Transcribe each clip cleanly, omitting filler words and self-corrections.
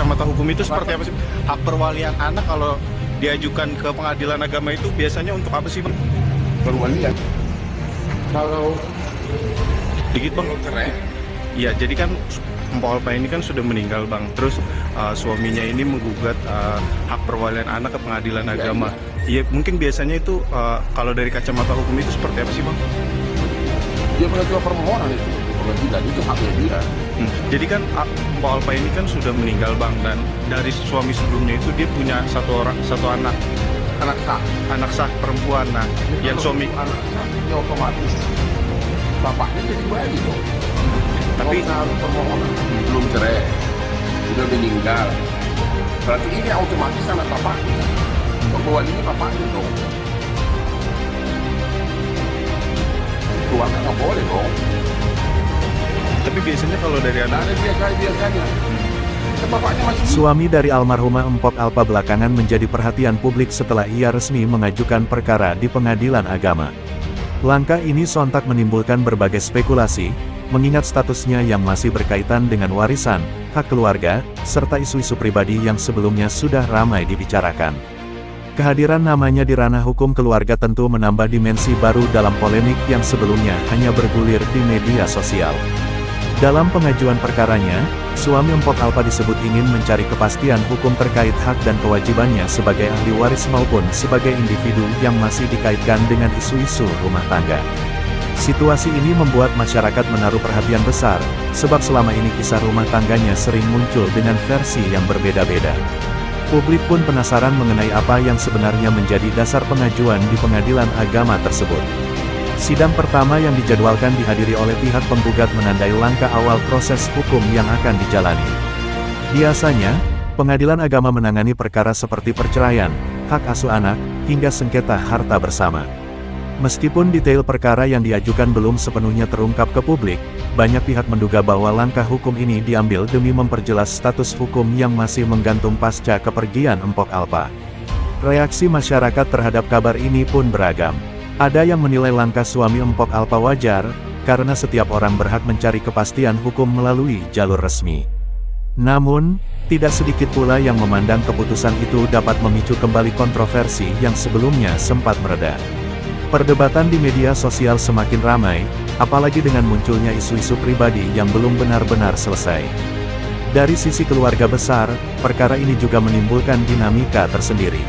kacamata hukum itu seperti apa sih? Hak perwalian anak kalau diajukan ke pengadilan agama itu biasanya untuk apa sih, Bang? Perwalian. Kalau Dikit, Bang. cerai, Iya, jadi kan Mpok Alpa ini kan sudah meninggal, Bang. Terus suaminya ini menggugat hak perwalian anak ke pengadilan agama. Iya, mungkin biasanya itu kalau dari kacamata hukum itu seperti apa sih, Bang? dia mengajukan permohonan itu pengadilan, itu haknya dia. Jadi kan Mpok Alpa ini kan sudah meninggal, Bang, dan dari suami sebelumnya itu dia punya satu anak Anak sah. perempuan. Nah, yang suami anak sah, ya otomatis bapaknya jadi wali dong. tapi Harus permohonan belum cerai, sudah meninggal, berarti ini otomatis anak bapaknya. Walinya bapaknya dong. Keluarga nggak boleh dong. tapi biasanya kalau dari anak Ada biasanya. Bapaknya masih Suami dari almarhumah Mpok Alpa belakangan menjadi perhatian publik setelah ia resmi mengajukan perkara di pengadilan agama. Langkah ini sontak menimbulkan berbagai spekulasi, mengingat statusnya yang masih berkaitan dengan warisan, hak keluarga, serta isu-isu pribadi yang sebelumnya sudah ramai dibicarakan. Kehadiran namanya di ranah hukum keluarga tentu menambah dimensi baru dalam polemik yang sebelumnya hanya bergulir di media sosial. Dalam pengajuan perkaranya, suami Mpok Alpa disebut ingin mencari kepastian hukum terkait hak dan kewajibannya sebagai ahli waris maupun sebagai individu yang masih dikaitkan dengan isu-isu rumah tangga. Situasi ini membuat masyarakat menaruh perhatian besar, sebab selama ini kisah rumah tangganya sering muncul dengan versi yang berbeda-beda. Publik pun penasaran mengenai apa yang sebenarnya menjadi dasar pengajuan di pengadilan agama tersebut. Sidang pertama yang dijadwalkan dihadiri oleh pihak penggugat menandai langkah awal proses hukum yang akan dijalani. Biasanya, pengadilan agama menangani perkara seperti perceraian, hak asuh anak, hingga sengketa harta bersama. Meskipun detail perkara yang diajukan belum sepenuhnya terungkap ke publik, banyak pihak menduga bahwa langkah hukum ini diambil demi memperjelas status hukum yang masih menggantung pasca kepergian Mpok Alpa. Reaksi masyarakat terhadap kabar ini pun beragam. Ada yang menilai langkah suami Mpok Alpa wajar, karena setiap orang berhak mencari kepastian hukum melalui jalur resmi. Namun, tidak sedikit pula yang memandang keputusan itu dapat memicu kembali kontroversi yang sebelumnya sempat mereda. Perdebatan di media sosial semakin ramai, apalagi dengan munculnya isu-isu pribadi yang belum benar-benar selesai. Dari sisi keluarga besar, perkara ini juga menimbulkan dinamika tersendiri.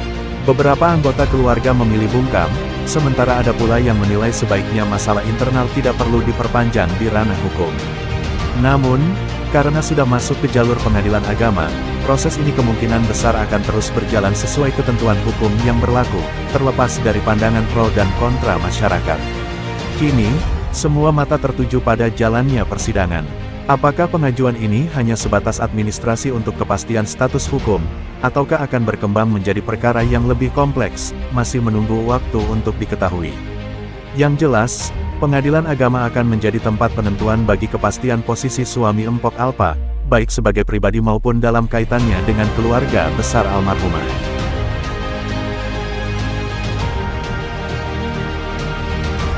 Beberapa anggota keluarga memilih bungkam, sementara ada pula yang menilai sebaiknya masalah internal tidak perlu diperpanjang di ranah hukum. Namun, karena sudah masuk ke jalur pengadilan agama, proses ini kemungkinan besar akan terus berjalan sesuai ketentuan hukum yang berlaku, terlepas dari pandangan pro dan kontra masyarakat. Kini, semua mata tertuju pada jalannya persidangan. Apakah pengajuan ini hanya sebatas administrasi untuk kepastian status hukum, ataukah akan berkembang menjadi perkara yang lebih kompleks, masih menunggu waktu untuk diketahui. Yang jelas, pengadilan agama akan menjadi tempat penentuan bagi kepastian posisi suami Mpok Alpa, baik sebagai pribadi maupun dalam kaitannya dengan keluarga besar almarhumah.